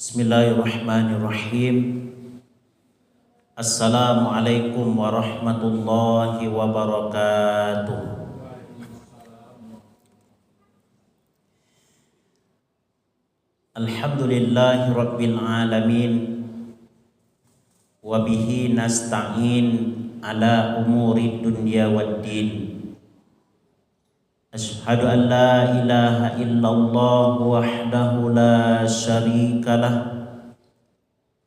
Bismillahirrahmanirrahim. Assalamualaikum warahmatullahi wabarakatuh. Alhamdulillahi rabbil alamin. Wabihi nasta'in ala umuri dunya waddin. Asyhadu an la ilaha illallah wahdahu la syarika lah.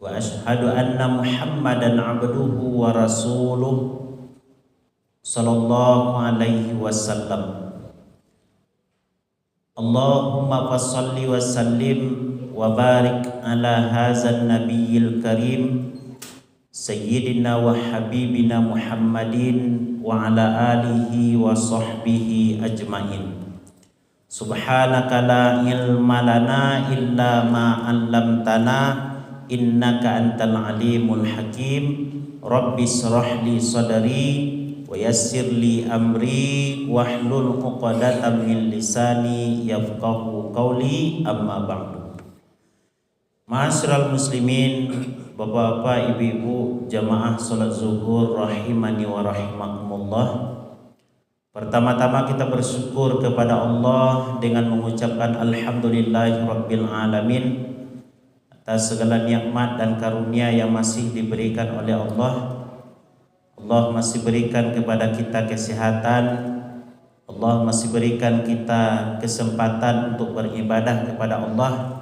Wa asyhadu anna Muhammadan abduhu wa rasuluh sallallahu alaihi wasallam. Allahumma fassalli wa sallim wa barik ala hadzal nabiyil karim Sayyidina wa habibina Muhammadin wa ala alihi wa sahbihi ajmain. Subhanaka la ilma lana illa ma 'allamtana innaka antal alimul hakim. Rabbi shrah li sadri wa yassir li amri wahlul 'uqdatam min lisani yafqahu qawli, amma ba'du. Ma'asyiral muslimin, bapak-bapak, ibu-ibu, jamaah salat zuhur rahimani wa rahimakumullah. Pertama-tama kita bersyukur kepada Allah dengan mengucapkan alhamdulillahi rabbil alamin atas segala nikmat dan karunia yang masih diberikan oleh Allah. Allah masih berikan kepada kita kesehatan. Allah masih berikan kita kesempatan untuk beribadah kepada Allah.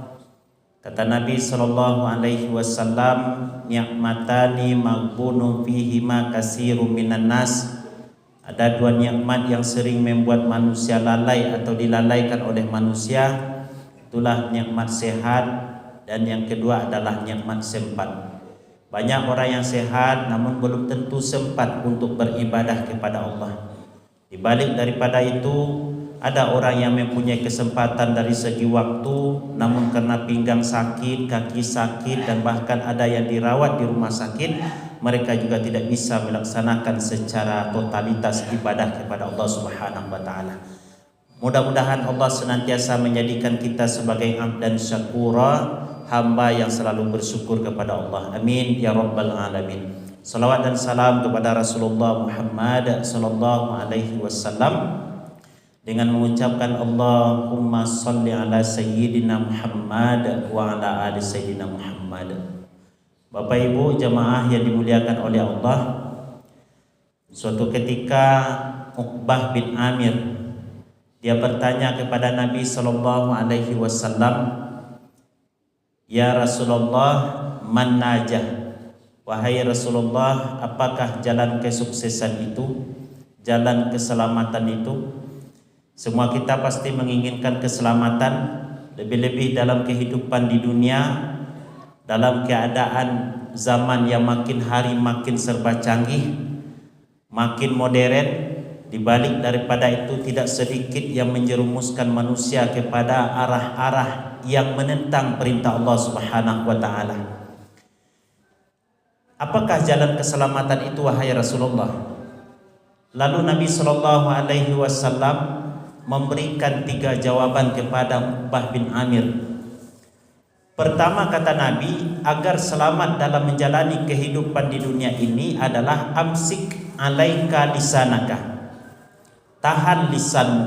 Kata Nabi sallallahu alaihi wasallam, ni'matani maghbunun fihima katsirun minan nas. Ada dua nikmat yang sering membuat manusia lalai atau dilalaikan oleh manusia. Itulah nikmat sehat, dan yang kedua adalah nikmat sempat. Banyak orang yang sehat namun belum tentu sempat untuk beribadah kepada Allah. Di balik daripada itu, ada orang yang mempunyai kesempatan dari segi waktu, namun karena pinggang sakit, kaki sakit, dan bahkan ada yang dirawat di rumah sakit, mereka juga tidak bisa melaksanakan secara totalitas ibadah kepada Allah Subhanahu wa taala. Mudah-mudahan Allah senantiasa menjadikan kita sebagai abdan syakura, hamba yang selalu bersyukur kepada Allah. Amin ya rabbal alamin. Salawat dan salam kepada Rasulullah Muhammad sallallahu alaihi wasallam dengan mengucapkan Allahumma salli ala sayyidina Muhammad wa ala ali sayyidina Muhammad. Bapak ibu jamaah yang dimuliakan oleh Allah, suatu ketika Uqbah bin Amir dia bertanya kepada Nabi sallallahu alaihi wasallam, "Ya Rasulullah, man najah?" Wahai Rasulullah, apakah jalan kesuksesan itu, jalan keselamatan itu? Semua kita pasti menginginkan keselamatan, lebih-lebih dalam kehidupan di dunia, dalam keadaan zaman yang makin hari makin serba canggih, makin modern. Di balik daripada itu tidak sedikit yang menjerumuskan manusia kepada arah-arah yang menentang perintah Allah Subhanahu wa taala. Apakah jalan keselamatan itu wahai Rasulullah? Lalu Nabi sallallahu alaihi wasallam memberikan 3 jawaban kepada Uqbah bin Amir. Pertama kata Nabi, agar selamat dalam menjalani kehidupan di dunia ini adalah amsik alaika lisanaka. Tahan lisanmu.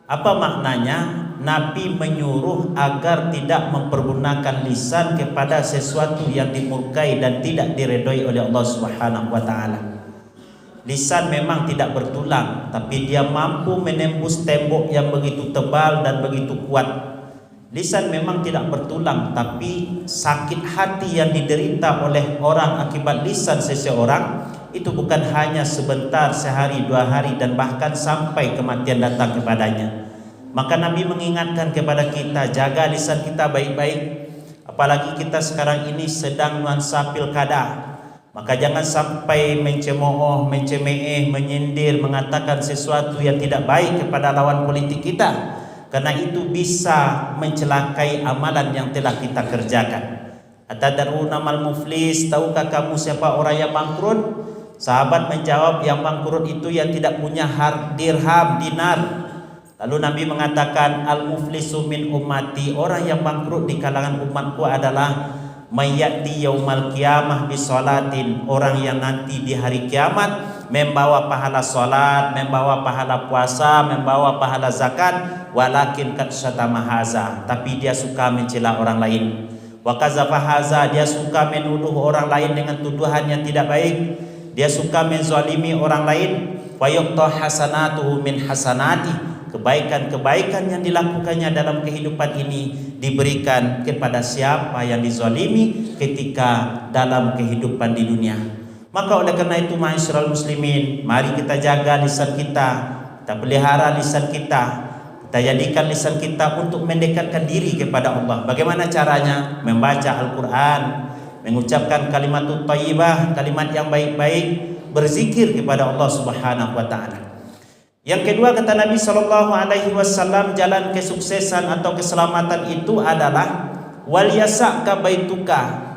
Apa maknanya? Nabi menyuruh agar tidak mempergunakan lisan kepada sesuatu yang dimurkai dan tidak diredai oleh Allah Subhanahu wa taala. Lisan memang tidak bertulang, tapi dia mampu menembus tembok yang begitu tebal dan begitu kuat. Lisan memang tidak bertulang, tapi sakit hati yang diderita oleh orang akibat lisan seseorang itu bukan hanya sebentar, sehari, 2 hari, dan bahkan sampai kematian datang kepadanya. Maka Nabi mengingatkan kepada kita, jaga lisan kita baik-baik. Apalagi kita sekarang ini sedang nuansa pilkada. Maka jangan sampai mencemooh, mencemeh, menyindir, mengatakan sesuatu yang tidak baik kepada lawan politik kita, karena itu bisa mencelakai amalan yang telah kita kerjakan. Atadaruna mal muflis, tahukah kamu siapa orang yang bangkrut? Sahabat menjawab, yang bangkrut itu yang tidak punya dirham, dinar. Lalu Nabi mengatakan, al-muflisu min ummati, orang yang bangkrut di kalangan umatku adalah mayyati yaumal qiyamah bisolatin, orang yang nanti di hari kiamat membawa pahala salat, membawa pahala puasa, membawa pahala zakat, walakin kad syatama haza, tapi dia suka mencela orang lain. Wa kazafa haza, dia suka menuduh orang lain dengan tuduhan yang tidak baik. Dia suka menzalimi orang lain. Wa yuqta hasanatuhu min hasanati, kebaikan-kebaikan yang dilakukannya dalam kehidupan ini diberikan kepada siapa yang dizalimi ketika dalam kehidupan di dunia. Maka oleh karena itu, ma'asyiral muslimin, mari kita jaga lisan kita, kita pelihara lisan kita, kita jadikan lisan kita untuk mendekatkan diri kepada Allah. Bagaimana caranya? Membaca Al-Quran, mengucapkan kalimatut thayyibah, kalimat yang baik-baik, berzikir kepada Allah Subhanahu wa taala. Yang kedua, kata Nabi sallallahu alaihi wasallam, jalan kesuksesan atau keselamatan itu adalah wal yasaka baituka,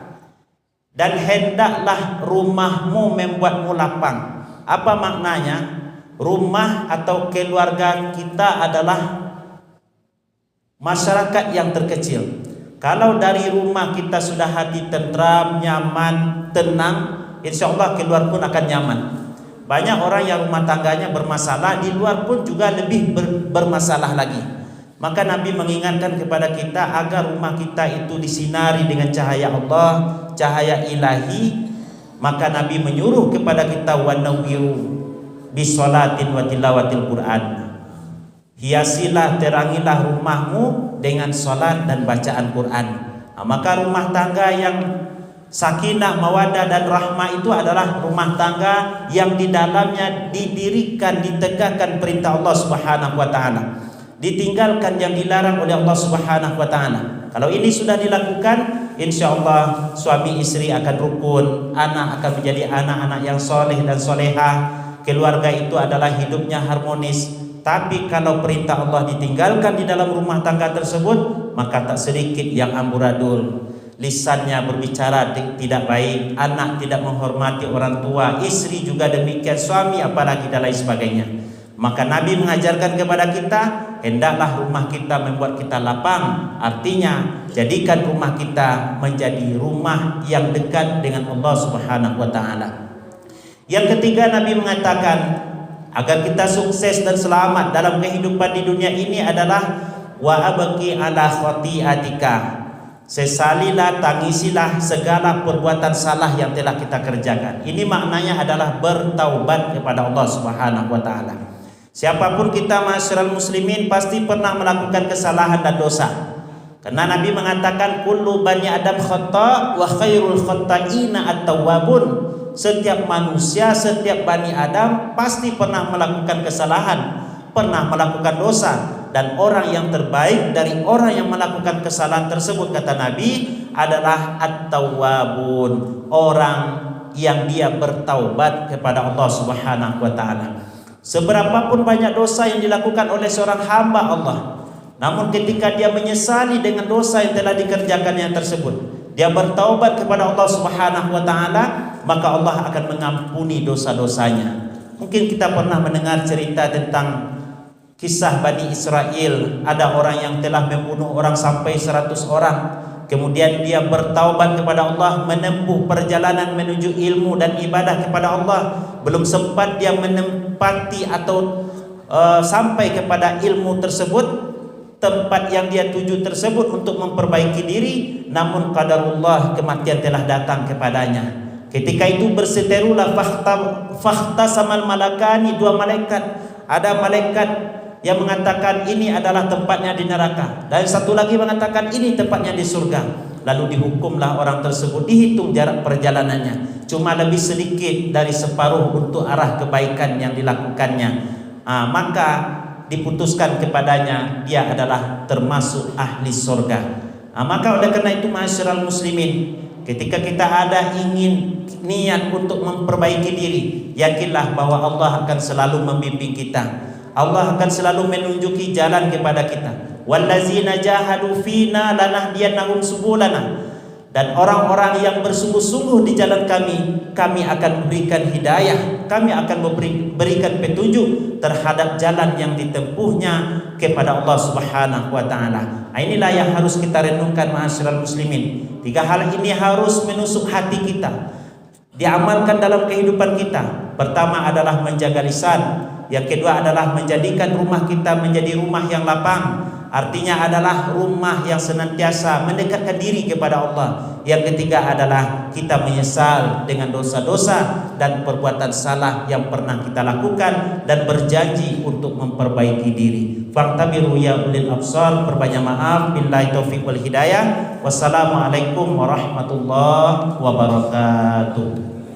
dan hendaklah rumahmu membuatmu lapang. Apa maknanya? Rumah atau keluarga kita adalah masyarakat yang terkecil. Kalau dari rumah kita sudah hati tentram, nyaman, tenang, insya Allah keluar pun akan nyaman. Banyak orang yang rumah tangganya bermasalah, di luar pun juga lebih bermasalah lagi. Maka Nabi mengingatkan kepada kita agar rumah kita itu disinari dengan cahaya Allah, cahaya ilahi. Maka Nabi menyuruh kepada kita, wa nawwiru bisolatin wa tilawatil Quran, hiasilah, terangilah rumahmu dengan salat dan bacaan Quran. Maka rumah tangga yang sakinah, mawadah dan rahmah itu adalah rumah tangga yang di dalamnya didirikan, ditegakkan perintah Allah Subhanahu wa taala, ditinggalkan yang dilarang oleh Allah Subhanahu wa taala. Kalau ini sudah dilakukan, insya Allah suami istri akan rukun, anak akan menjadi anak-anak yang soleh dan solehah, keluarga itu adalah hidupnya harmonis. Tapi kalau perintah Allah ditinggalkan di dalam rumah tangga tersebut, maka tak sedikit yang amburadul. Lisannya berbicara tidak baik, anak tidak menghormati orang tua, istri juga demikian, suami apalagi dan lain sebagainya. Maka Nabi mengajarkan kepada kita, hendaklah rumah kita membuat kita lapang. Artinya, jadikan rumah kita menjadi rumah yang dekat dengan Allah Subhanahu wa taala. Yang ketiga, Nabi mengatakan agar kita sukses dan selamat dalam kehidupan di dunia ini adalah wa abqi ala khati'atika, sesalilah, tangisilah segala perbuatan salah yang telah kita kerjakan. Ini maknanya adalah bertaubat kepada Allah Subhanahu wa taala. Siapapun kita, ma'asyiral muslimin, pasti pernah melakukan kesalahan dan dosa. Karena Nabi mengatakan kullu bani adam khata' wa khairul khata'ina at-tawwabun. Setiap manusia, setiap bani Adam pasti pernah melakukan kesalahan, pernah melakukan dosa, dan orang yang terbaik dari orang yang melakukan kesalahan tersebut, kata Nabi, adalah at-tawwabun, orang yang dia bertaubat kepada Allah Subhanahu wa taala. Seberapapun banyak dosa yang dilakukan oleh seorang hamba Allah, namun ketika dia menyesali dengan dosa yang telah dikerjakannya tersebut, dia bertaubat kepada Allah Subhanahu wa taala, maka Allah akan mengampuni dosa-dosanya. Mungkin kita pernah mendengar cerita tentang kisah Bani Israel. Ada orang yang telah membunuh orang sampai 100 orang. Kemudian dia bertaubat kepada Allah, menempuh perjalanan menuju ilmu dan ibadah kepada Allah. Belum sempat dia menempati atau sampai kepada ilmu tersebut, tempat yang dia tuju tersebut untuk memperbaiki diri, namun qadarullah, kematian telah datang kepadanya. Ketika itu berseterulah fakhta samal malakani, dua malaikat. Ada malaikat yang mengatakan ini adalah tempatnya di neraka, dan satu lagi mengatakan ini tempatnya di surga. Lalu dihukumlah orang tersebut, dihitung jarak perjalanannya, cuma lebih sedikit dari separuh untuk arah kebaikan yang dilakukannya. Maka diputuskan kepadanya dia adalah termasuk ahli surga. Maka oleh karena itu, ma'asyiral muslimin, ketika kita ada ingin niat untuk memperbaiki diri, yakinlah bahwa Allah akan selalu membimbing kita. Allah akan selalu menunjuki jalan kepada kita. Wallazina jahadu fina lanahdiyannahum subulana. Dan orang-orang yang bersungguh-sungguh di jalan kami akan berikan hidayah, kami akan berikan petunjuk terhadap jalan yang ditempuhnya kepada Allah Subhanahu wa taala. Inilah yang harus kita renungkan ma'asyiral muslimin. 3 hal ini harus menusuk hati kita, diamalkan dalam kehidupan kita. Pertama adalah menjaga lisan, yang kedua adalah menjadikan rumah kita menjadi rumah yang lapang, artinya adalah rumah yang senantiasa mendekatkan diri kepada Allah. Yang ketiga adalah kita menyesal dengan dosa-dosa dan perbuatan salah yang pernah kita lakukan dan berjanji untuk memperbaiki diri. Fa'tabiru ya ulil absar, perbanyak maaf, billahi taufiq wal hidayah. Wassalamualaikum warahmatullahi wabarakatuh.